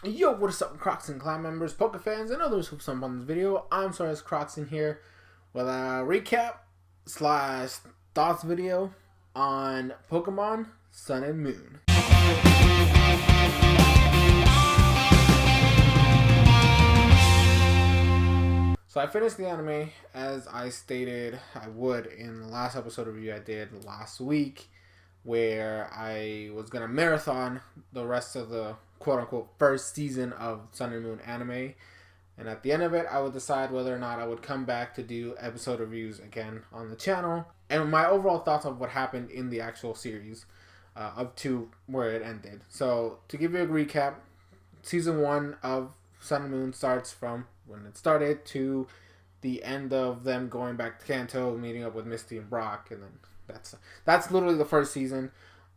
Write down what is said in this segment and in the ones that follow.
Yo, what is up, Crockxen clan members, Poke fans, and others who stumbled on this video? I'm SoresanCrockxen here with a recap slash thoughts video on Pokemon Sun and Moon. So I finished the anime as I stated I would in the last episode review I did last week, where I was going to marathon the rest of the quote-unquote first season of Sun and Moon anime. And at the end of it, I would decide whether or not I would come back to do episode reviews again on the channel. And my overall thoughts of what happened in the actual series up to where it ended. So to give you a recap, Season 1 of Sun and Moon starts from when it started to the end of them going back to Kanto, meeting up with Misty and Brock, and then that's literally the first season.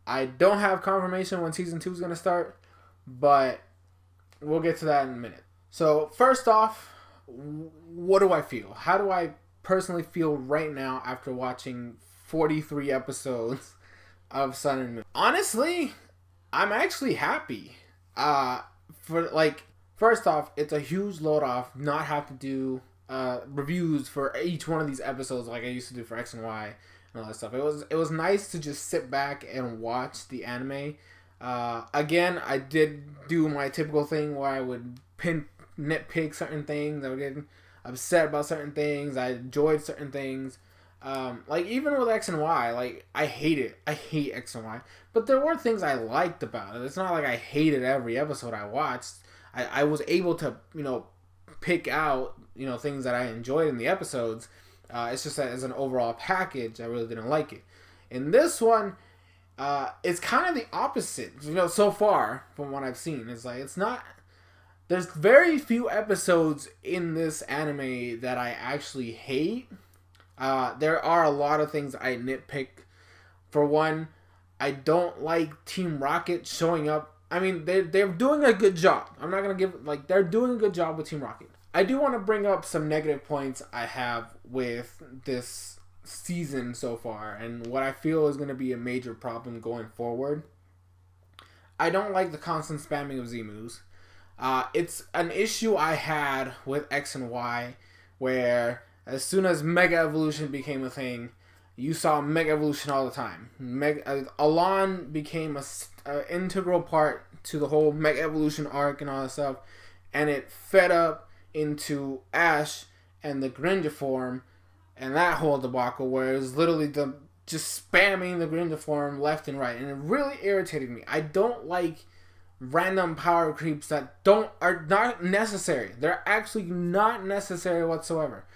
I don't have confirmation when Season 2 is going to start, but we'll get to that in a minute. So first off, what do I feel? How do I personally feel right now after watching 43 episodes of Sun and Moon? Honestly, I'm actually happy. First off, it's a huge load off not have to do reviews for each one of these episodes like I used to do for X and Y and all that stuff. It was nice to just sit back and watch the anime. Again, I did do my typical thing where I would nitpick certain things. I would get upset about certain things. I enjoyed certain things. Like even with X and Y, like I hate it. I hate X and Y. But there were things I liked about it. It's not like I hated every episode I watched. I was able to, pick out, things that I enjoyed in the episodes. It's just that as an overall package, I really didn't like it. In this one, it's kind of the opposite, so far from what I've seen. It's not, there's very few episodes in this anime that I actually hate. There are a lot of things I nitpick. For one, I don't like Team Rocket showing up. I mean, they're doing a good job. I'm not going to give, they're doing a good job with Team Rocket. I do want to bring up some negative points I have with this season so far, and what I feel is going to be a major problem going forward. I don't like the constant spamming of Z-moves. It's an issue I had with X and Y, where as soon as Mega Evolution became a thing, you saw Mega Evolution all the time. Alon became an integral part to the whole Mega Evolution arc and all that stuff, and it fed up into Ash and the Greninja form, and that whole debacle where it was literally just spamming the Greninja form left and right, and it really irritated me. I don't like random power creeps that are not necessary. They're actually not necessary whatsoever.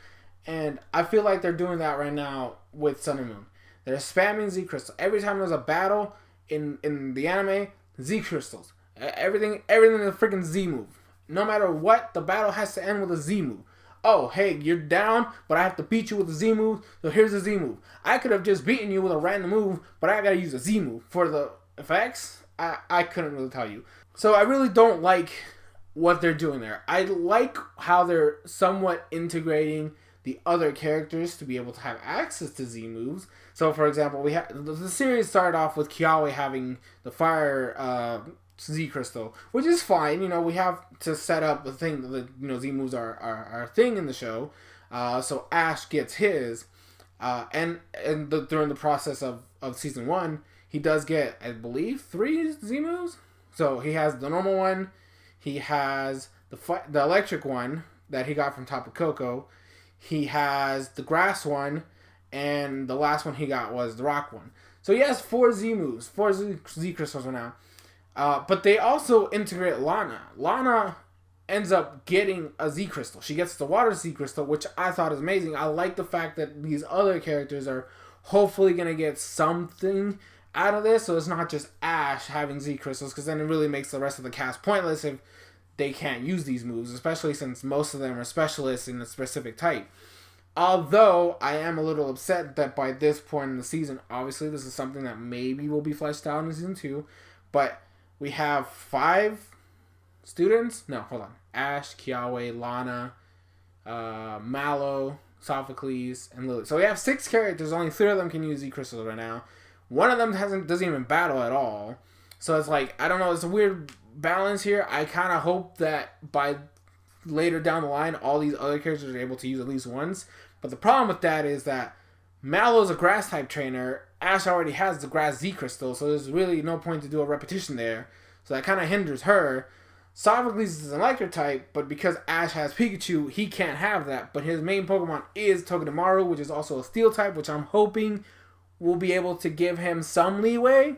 And I feel like they're doing that right now with Sun and Moon. They're spamming Z Crystal. Every time there's a battle in the anime, Z Crystals. Everything is a freaking Z move. No matter what, the battle has to end with a Z move. Oh, hey, you're down, but I have to beat you with a Z move, so here's a Z move. I could have just beaten you with a random move, but I gotta use a Z move. For the effects, I couldn't really tell you. So I really don't like what they're doing there. I like how they're somewhat integrating the other characters to be able to have access to Z moves. So, for example, the series started off with Kiawe having the fire Z crystal, which is fine. We have to set up the thing that Z moves are a thing in the show. So Ash gets his, and during the process of season 1, he does get, I believe, 3 Z moves. So he has the normal one, he has the electric one that he got from Tapu Koko. He has the grass one, and the last one he got was the rock one. So he has 4 Z moves, 4 Z crystals right now. But they also integrate Lana. Lana ends up getting a Z crystal. She gets the water Z crystal, which I thought is amazing. I like the fact that these other characters are hopefully going to get something out of this. So it's not just Ash having Z crystals, because then it really makes the rest of the cast pointless if they can't use these moves, especially since most of them are specialists in a specific type. Although, I am a little upset that by this point in the season, obviously this is something that maybe will be fleshed out in Season 2, but we have 5 students? No, hold on. Ash, Kiawe, Lana, Mallow, Sophocles, and Lily. So we have 6 characters, only 3 of them can use Z-Crystals right now. One of them doesn't even battle at all. So it's like, I don't know, it's a weird balance here. I kind of hope that by later down the line, all these other characters are able to use at least once. But the problem with that is that Mallow's a grass type trainer. Ash already has the grass Z crystal, so there's really no point to do a repetition there. So that kind of hinders her. Sophocles is an electric type, but because Ash has Pikachu, he can't have that. But his main Pokemon is Togedemaru, which is also a steel type, which I'm hoping will be able to give him some leeway.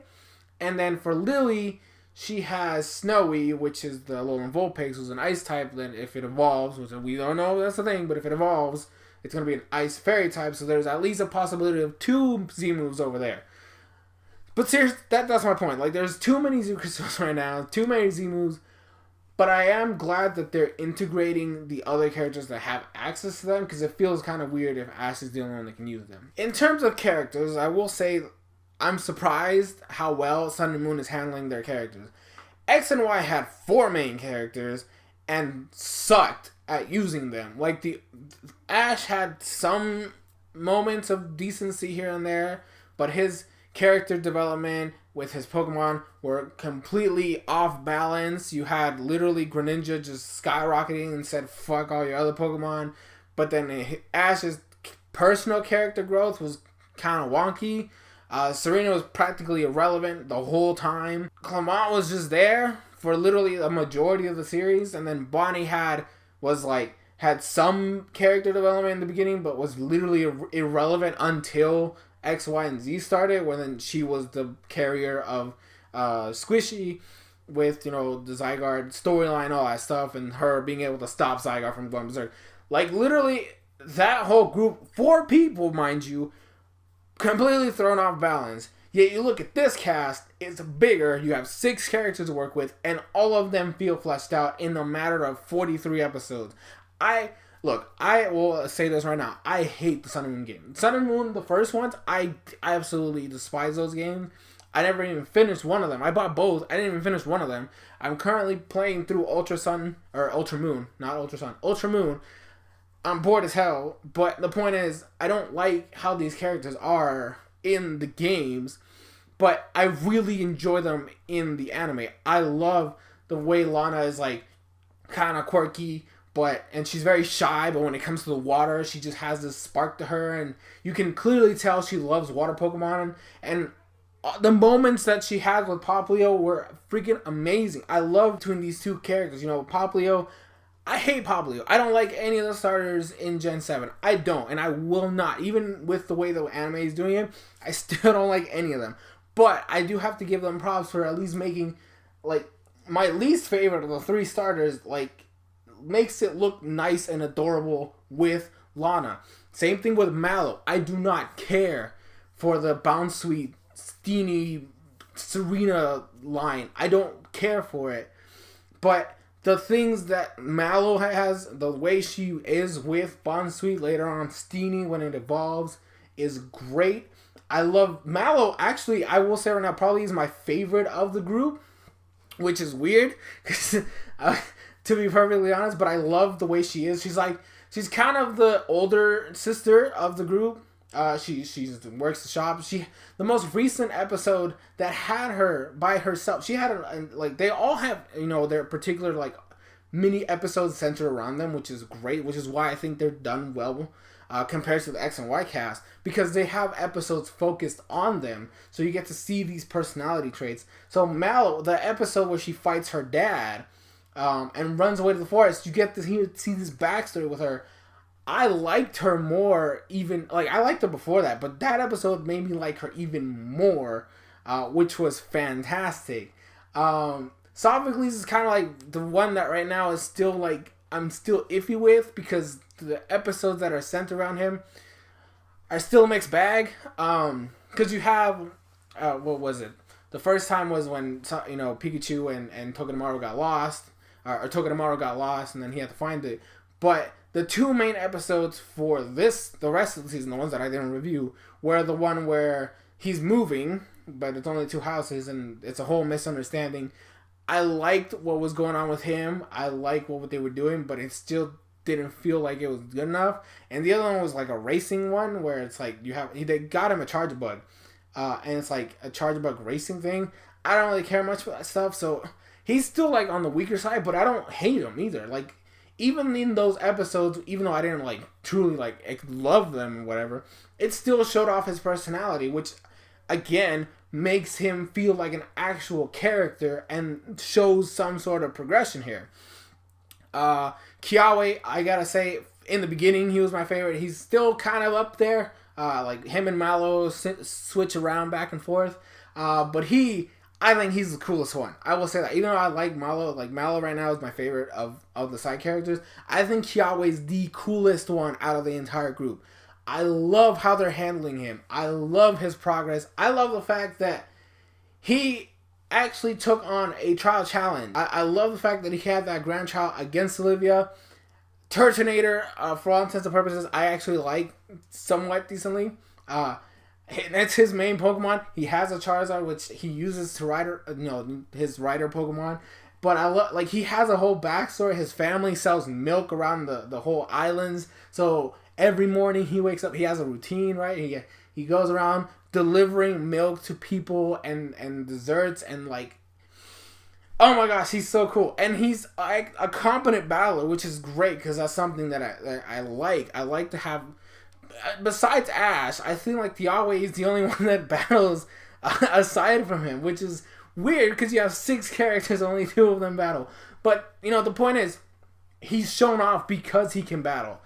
And then for Lily, she has Snowy, which is the Alolan Vulpix, who's an ice type. Then if it evolves, which we don't know that's the thing, but if it evolves, it's going to be an ice fairy type. So there's at least a possibility of 2 Z moves over there. But seriously, that's my point. Like, there's too many Z crystals right now, too many Z moves. But I am glad that they're integrating the other characters that have access to them, because it feels kind of weird if Ash is the only one that can use them. In terms of characters, I will say I'm surprised how well Sun and Moon is handling their characters. X and Y had 4 main characters and sucked at using them. Like, Ash had some moments of decency here and there, but his character development with his Pokemon were completely off balance. You had literally Greninja just skyrocketing and said fuck all your other Pokemon, but then Ash's personal character growth was kind of wonky. Serena was practically irrelevant the whole time. Clement was just there for literally a majority of the series, and then Bonnie had some character development in the beginning, but was literally irrelevant until X, Y, and Z started, when then she was the carrier of Squishy with, the Zygarde storyline, all that stuff, and her being able to stop Zygarde from going berserk. Like, literally, that whole group, 4 people, mind you, completely thrown off balance. Yet you look at this cast, it's bigger, you have 6 characters to work with, and all of them feel fleshed out in a matter of 43 episodes. I will say this right now. I hate the Sun and Moon game. Sun and Moon, the first ones, I absolutely despise those games. I never even finished one of them. I bought both. I didn't even finish one of them. I'm currently playing through Ultra Moon. Ultra Moon. I'm bored as hell. But the point is, I don't like how these characters are in the games, but I really enjoy them in the anime. I love the way Lana is, like, kind of quirky, and she's very shy, but when it comes to the water, she just has this spark to her, and you can clearly tell she loves water Pokemon, and the moments that she had with Popplio were freaking amazing. I love between these 2 characters. Popplio, I hate Popplio. I don't like any of the starters in Gen 7. I don't, and I will not. Even with the way the anime is doing it, I still don't like any of them. But I do have to give them props for at least making, like, my least favorite of the 3 starters, like, makes it look nice and adorable with Lana. Same thing with Mallow. I do not care for the Bounce Sweet, Steenie, Serena line. I don't care for it. But the things that Mallow has, the way she is with Bounce Sweet, later on Steenie when it evolves, is great. I love Mallow. Actually, I will say right now, probably is my favorite of the group, which is weird, because to be perfectly honest, but I love the way she is. She's kind of the older sister of the group. She works the shop. The most recent episode that had her by herself, she had they all have, their particular mini episodes centered around them, which is great, which is why I think they're done well compared to the X and Y cast, because they have episodes focused on them, so you get to see these personality traits. So Mallow, the episode where she fights her dad, and runs away to the forest, you get to see this backstory with her. I liked her more, I liked her before that, but that episode made me like her even more, which was fantastic. Sophocles is kind of like the one that right now is still, I'm still iffy with, because the episodes that are centered around him are still a mixed bag. Because you have, what was it? The first time was when, Pikachu and Togedemaru got lost. Or Togedemaru got lost, and then he had to find it. But the 2 main episodes for the rest of the season, the ones that I didn't review, were the one where he's moving, but it's only 2 houses, and it's a whole misunderstanding. I liked what was going on with him. I liked what they were doing, but it still didn't feel like it was good enough. And the other one was like a racing one, where it's like they got him a charge bug, and it's like a charge bug racing thing. I don't really care much for that stuff, so he's still like on the weaker side, but I don't hate him either. Like even in those episodes, even though I didn't like truly like love them or whatever, it still showed off his personality, which again makes him feel like an actual character and shows some sort of progression here. Kiawe, I gotta say, in the beginning he was my favorite. He's still kind of up there. Like him and Mallow switch around back and forth. But I think he's the coolest one. I will say that. Even though I like Mallow right now is my favorite of the side characters, I think Kiawe's the coolest one out of the entire group. I love how they're handling him. I love his progress. I love the fact that he actually took on a trial challenge. I love the fact that he had that grand trial against Olivia. Turtonator, for all intents and purposes, I actually like somewhat decently. That's his main Pokemon. He has a Charizard, which he uses to his rider Pokemon. But I love, like, he has a whole backstory. His family sells milk around the whole islands. So every morning he wakes up, he has a routine, right? He goes around delivering milk to people and desserts and like, oh my gosh, he's so cool. And he's like a competent battler, which is great because that's something that I like. I like to have, besides Ash, I feel like Kiawe is the only one that battles aside from him, which is weird because you have 6 characters, only 2 of them battle. But, the point is, he's shown off because he can battle.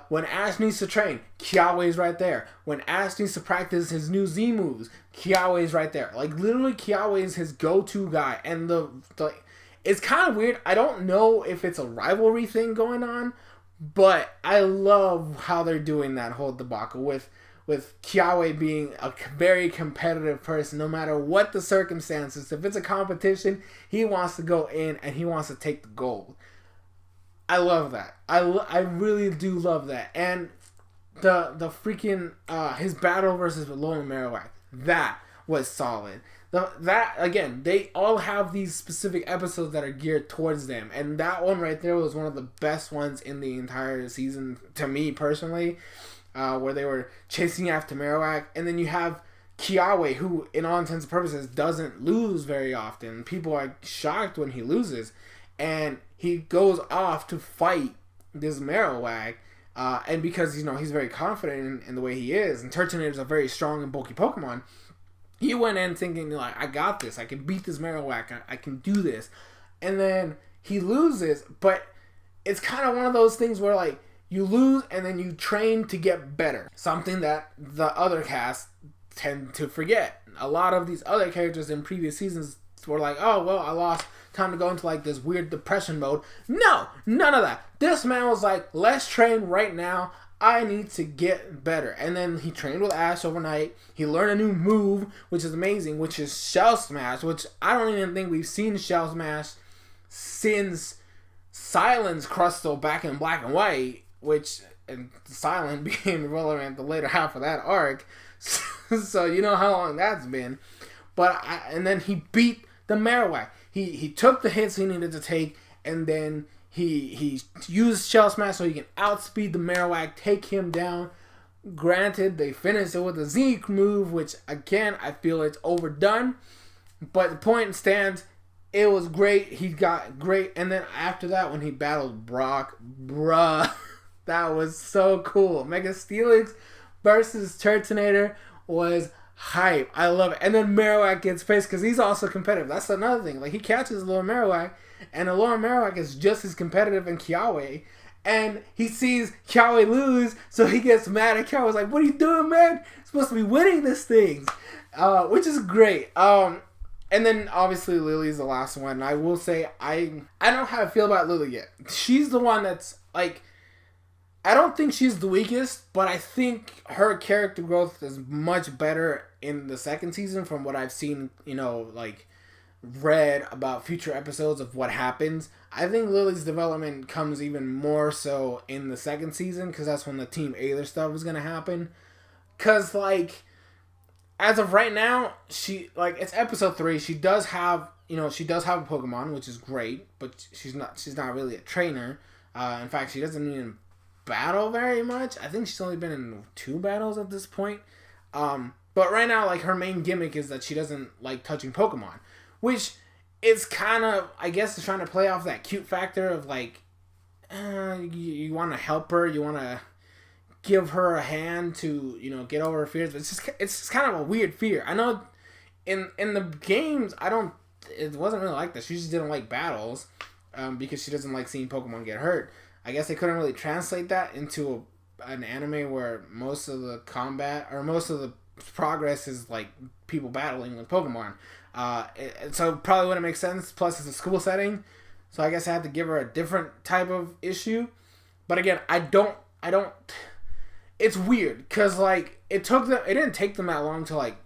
When Ash needs to train, Kiawe's right there. When Ash needs to practice his new Z moves, Kiawe's right there. Like, literally, Kiawe is his go-to guy. And it's kind of weird. I don't know if it's a rivalry thing going on, but I love how they're doing that whole debacle with Kiawe being a very competitive person, no matter what the circumstances. If it's a competition, he wants to go in and he wants to take the gold. I love that. I really do love that. And the freaking his battle versus Alolan Marowak, that was solid. That again, they all have these specific episodes that are geared towards them, and that one right there was one of the best ones in the entire season to me personally, where they were chasing after Marowak, and then you have Kiawe, who in all intents and purposes doesn't lose very often. People are shocked when he loses. And he goes off to fight this Marowak, and because he's very confident in the way he is, and Turtonator is a very strong and bulky Pokemon, he went in thinking like, I got this, I can beat this Marowak, I can do this, and then he loses. But it's kind of one of those things where like you lose and then you train to get better, something that the other cast tend to forget. A lot of these other characters in previous seasons were like, oh well, I lost, time to go into like this weird depression mode. No, none of that. This man was like, let's train right now. I need to get better. And then he trained with Ash overnight. He learned a new move, which is amazing, which is Shell Smash, which I don't even think we've seen Shell Smash since Silence Crystal back in Black and White, which and Silent became irrelevant the later half of that arc. So you know how long that's been. And then he beat the Marowak. He took the hits he needed to take, and then he used Shell Smash so he can outspeed the Marowak, take him down. Granted, they finished it with a Z move, which again I feel it's overdone, but the point stands. It was great. He got great, and then after that, when he battled Brock, bruh, that was so cool. Mega Steelix versus Turtonator was hype. I love it. And then Marowak gets pissed because he's also competitive. That's another thing. Like, he catches Alolan Marowak, and Alolan Marowak is just as competitive in Kiawe, and he sees Kiawe lose, so he gets mad at Kiawe. He's like, what are you doing, man? You're supposed to be winning this thing. Which is great. And then obviously Lily's the last one. And I will say I don't know how I feel about Lily yet. She's the one that's like, I don't think she's the weakest, but I think her character growth is much better in the second season from what I've seen, like read about future episodes of what happens. I think Lily's development comes even more so in the second season because that's when the Team Aether stuff is going to happen. Because, like, as of right now, it's episode 3. She does have a Pokemon, which is great, but she's not really a trainer. In fact, she doesn't even battle very much. I think she's only been in 2 battles at this point. But right now, like, her main gimmick is that she doesn't like touching Pokemon, which it's kind of, I guess, it's trying to play off that cute factor of like, you want to help her, you want to give her a hand to, you know, get over her fears. But it's just kind of a weird fear. I know in the games, it wasn't really like that. She just didn't like battles, because she doesn't like seeing Pokemon get hurt. I guess they couldn't really translate that into an anime where most of the combat or most of the progress is like people battling with Pokemon. So it probably wouldn't make sense. Plus, it's a school setting, so I guess I had to give her a different type of issue. But again, I don't. It's weird because like it didn't take them that long to like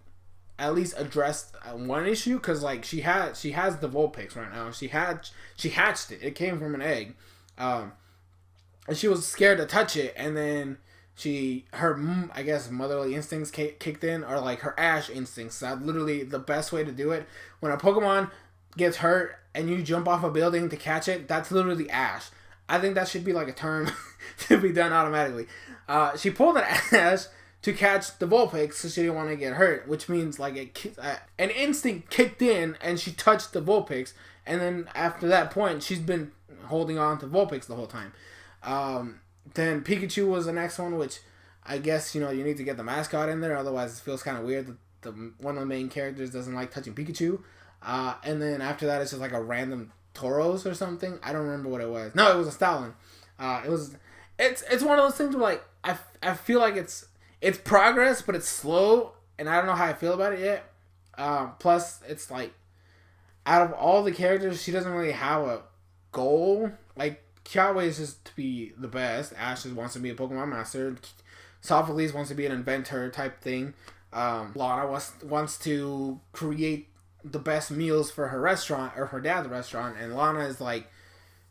at least address one issue, because like she has the Vulpix right now. She hatched it. It came from an egg, and she was scared to touch it, and then her I guess motherly instincts kicked in, or like her Ash instincts. That's literally the best way to do it. When a Pokemon gets hurt and you jump off a building to catch it, that's literally Ash. I think that should be like a term to be done automatically. She pulled an Ash to catch the Vulpix, so she didn't want to get hurt, which means like an instinct kicked in and she touched the Vulpix, and then after that point she's been holding on to Vulpix the whole time. Then Pikachu was the next one, which I guess, you know, you need to get the mascot in there, otherwise it feels kind of weird that one of the main characters doesn't like touching Pikachu. And then after that it's just like a random Tauros or something. I don't remember what it was. No, it was a Stalin. It's one of those things where like I feel like it's progress, but it's slow, and I don't know how I feel about it yet. Plus, it's like out of all the characters, she doesn't really have a goal. Like Kiawe is just to be the best. Ash just wants to be a Pokemon master. Sophocles wants to be an inventor type thing. Lana wants to create the best meals for her restaurant, or her dad's restaurant, and Lana is like,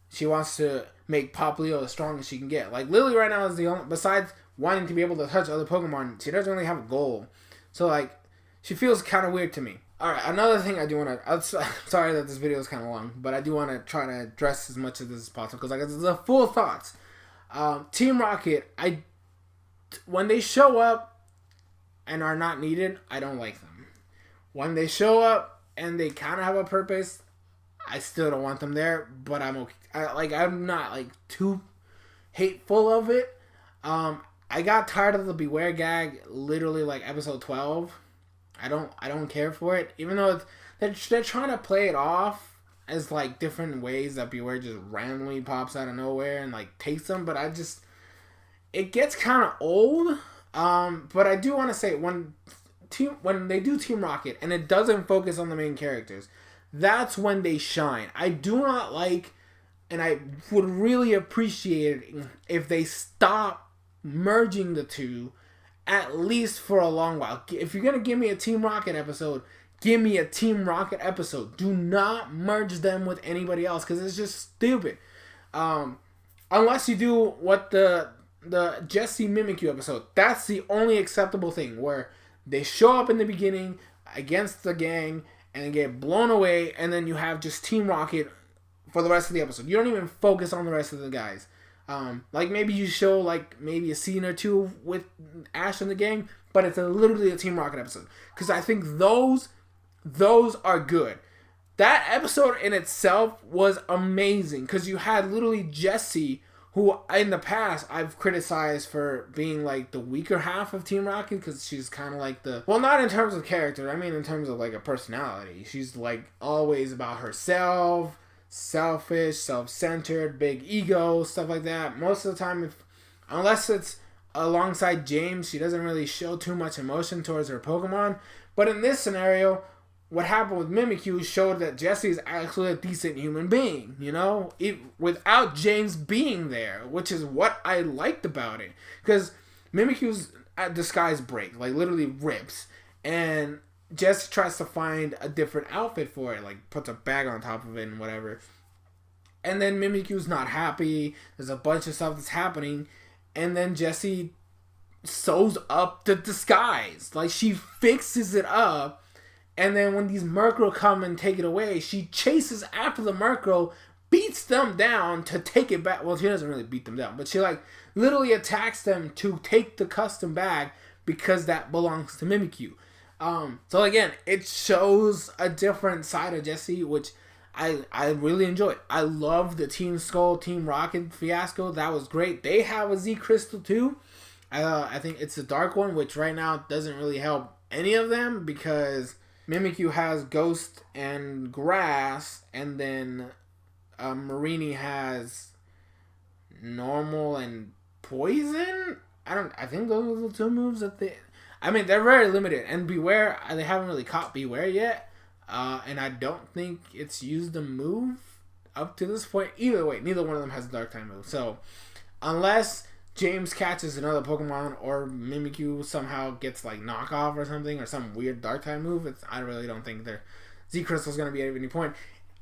she wants to make Popplio as strong as she can get. Like Lily right now is the only, besides wanting to be able to touch other Pokemon, she doesn't really have a goal. So like, she feels kind of weird to me. Alright, another thing I do want to, I'm sorry that this video is kind of long, but I do want to try to address as much of this as possible, because like, it's the full thoughts. Team Rocket, when they show up and are not needed, I don't like them. When they show up and they kind of have a purpose, I still don't want them there, but I'm okay. I'm not like too hateful of it. I got tired of the Beware gag literally like episode 12. I don't care for it, even though they're trying to play it off as like different ways that Beware just randomly pops out of nowhere and like takes them, but it gets kind of old. But I do want to say when they do Team Rocket and it doesn't focus on the main characters, that's when they shine. I do not like, and I would really appreciate it if they stop merging the two, at least for a long while. If you're going to give me a Team Rocket episode, give me a Team Rocket episode. Do not merge them with anybody else, because it's just stupid. Unless you do what the Jessie Mimikyu episode. That's the only acceptable thing, where they show up in the beginning against the gang and get blown away, and then you have just Team Rocket for the rest of the episode. You don't even focus on the rest of the guys. Like maybe you show like maybe a scene or two with Ash and the gang, but it's literally a Team Rocket episode, because I think those are good. That episode in itself was amazing, because you had literally Jessie, who in the past I've criticized for being like the weaker half of Team Rocket, because she's kind of like well, not in terms of character, I mean in terms of like a personality. She's like always about herself, selfish, self-centered, big ego, stuff like that. Most of the time, unless it's alongside James, she doesn't really show too much emotion towards her Pokemon. But in this scenario, what happened with Mimikyu showed that Jessie is actually a decent human being, you know, without James being there, which is what I liked about it. Because Mimikyu's disguise break, like literally rips, and Jessie tries to find a different outfit for it, like puts a bag on top of it and whatever. And then Mimikyu's not happy. There's a bunch of stuff that's happening, and then Jessie sews up the disguise. Like, she fixes it up. And then when these Murkrow come and take it away, she chases after the Murkrow, beats them down to take it back. Well, she doesn't really beat them down, but she like literally attacks them to take the custom bag, because that belongs to Mimikyu. So again, it shows a different side of Jessie, which I really enjoy it. I love the Team Skull, Team Rocket fiasco. That was great. They have a Z Crystal too. I think it's a dark one, which right now doesn't really help any of them because Mimikyu has Ghost and Grass, and then Marini has Normal and Poison. I think those are the two moves that they. I mean, they're very limited. And Beware, they haven't really caught Beware yet. And I don't think it's used a move up to this point. Either way, neither one of them has a Dark type move. So, unless James catches another Pokemon or Mimikyu somehow gets like knockoff or something, or some weird Dark type move, I really don't think their Z Crystal is going to be at any point.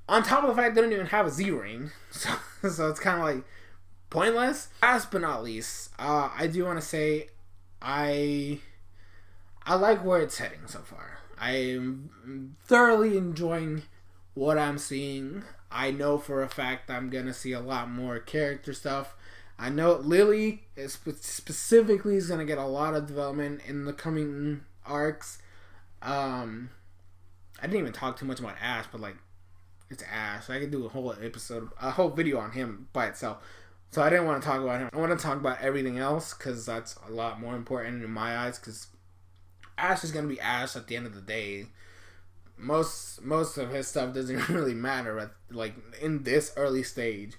On top of the fact they don't even have a Z Ring. So it's kind of like pointless. Last but not least, I do want to say I like where it's heading so far. I'm thoroughly enjoying what I'm seeing. I know for a fact I'm going to see a lot more character stuff. I know Lily specifically is going to get a lot of development in the coming arcs. I didn't even talk too much about Ash, but like, it's Ash. I could do a whole video on him by itself. So I didn't want to talk about him. I want to talk about everything else because that's a lot more important in my eyes, because Ash is going to be Ash at the end of the day. Most of his stuff doesn't really matter at, like, in this early stage.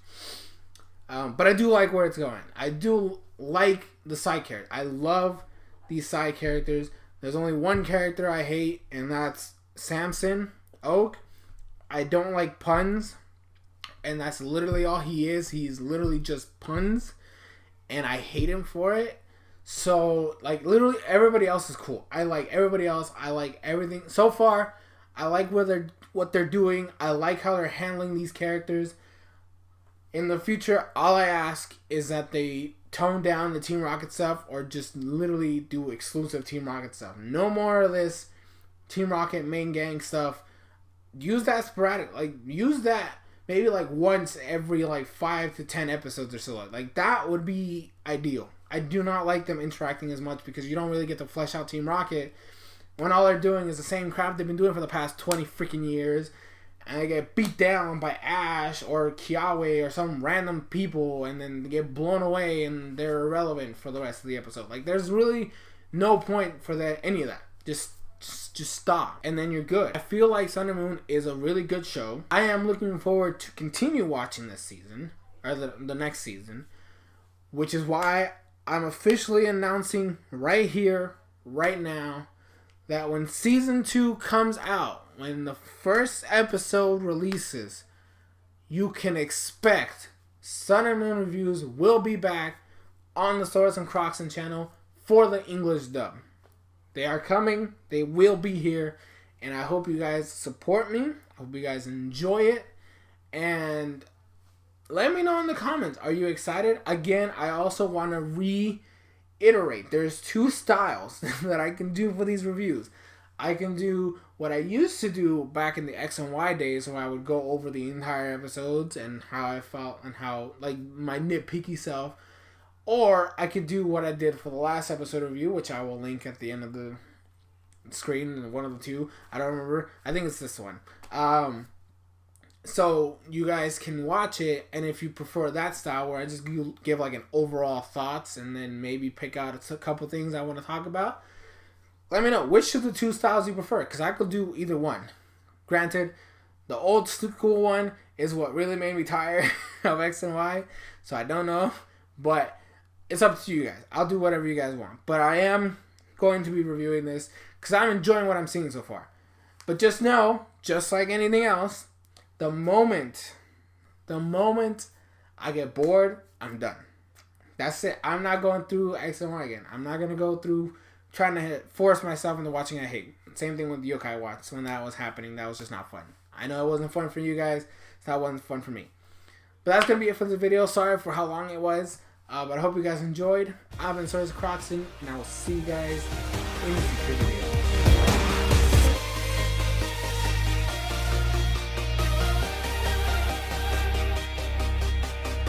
But I do like where it's going. I do like the side characters. I love these side characters. There's only one character I hate, and that's Samson Oak. I don't like puns, and that's literally all he is. He's literally just puns, and I hate him for it. So, like, literally everybody else is cool. I like everybody else. I like everything. So far, I like what they're doing. I like how they're handling these characters. In the future, all I ask is that they tone down the Team Rocket stuff or just literally do exclusive Team Rocket stuff. No more of this Team Rocket main gang stuff. Use that sporadic. Like, use that maybe like once every like 5 to 10 episodes or so. Like, that would be ideal. I do not like them interacting as much because you don't really get to flesh out Team Rocket when all they're doing is the same crap they've been doing for the past 20 freaking years, and they get beat down by Ash or Kiawe or some random people, and then they get blown away and they're irrelevant for the rest of the episode. Like, there's really no point for that, any of that. Just stop, and then you're good. I feel like Sun and Moon is a really good show. I am looking forward to continue watching this season, or the next season, which is why I'm officially announcing right here, right now, that when Season 2 comes out, when the first episode releases, you can expect Sun and Moon Reviews will be back on the SoresanCrockxen channel for the English dub. They are coming. They will be here. And I hope you guys support me. I hope you guys enjoy it. And let me know in the comments. Are you excited? Again, I also want to reiterate. There's two styles that I can do for these reviews. I can do what I used to do back in the X and Y days, where I would go over the entire episodes and how I felt and how, like, my nitpicky self. Or I could do what I did for the last episode review, which I will link at the end of the screen, one of the two. I don't remember. I think it's this one. So you guys can watch it, and if you prefer that style where I just give like an overall thoughts and then maybe pick out a couple things I want to talk about, let me know which of the two styles you prefer, because I could do either one. Granted, the old school one is what really made me tired of X and Y, so I don't know, but it's up to you guys. I'll do whatever you guys want, but I am going to be reviewing this because I'm enjoying what I'm seeing so far. But just know, just like anything else, the moment I get bored, I'm done. That's it. I'm not going through X and Y again. I'm not going to go through trying to force myself into watching I hate. Same thing with Yokai Watch. When that was happening, that was just not fun. I know it wasn't fun for you guys. So that wasn't fun for me. But that's going to be it for the video. Sorry for how long it was. But I hope you guys enjoyed. I've been SoresanCrockxen, and I will see you guys in the future video.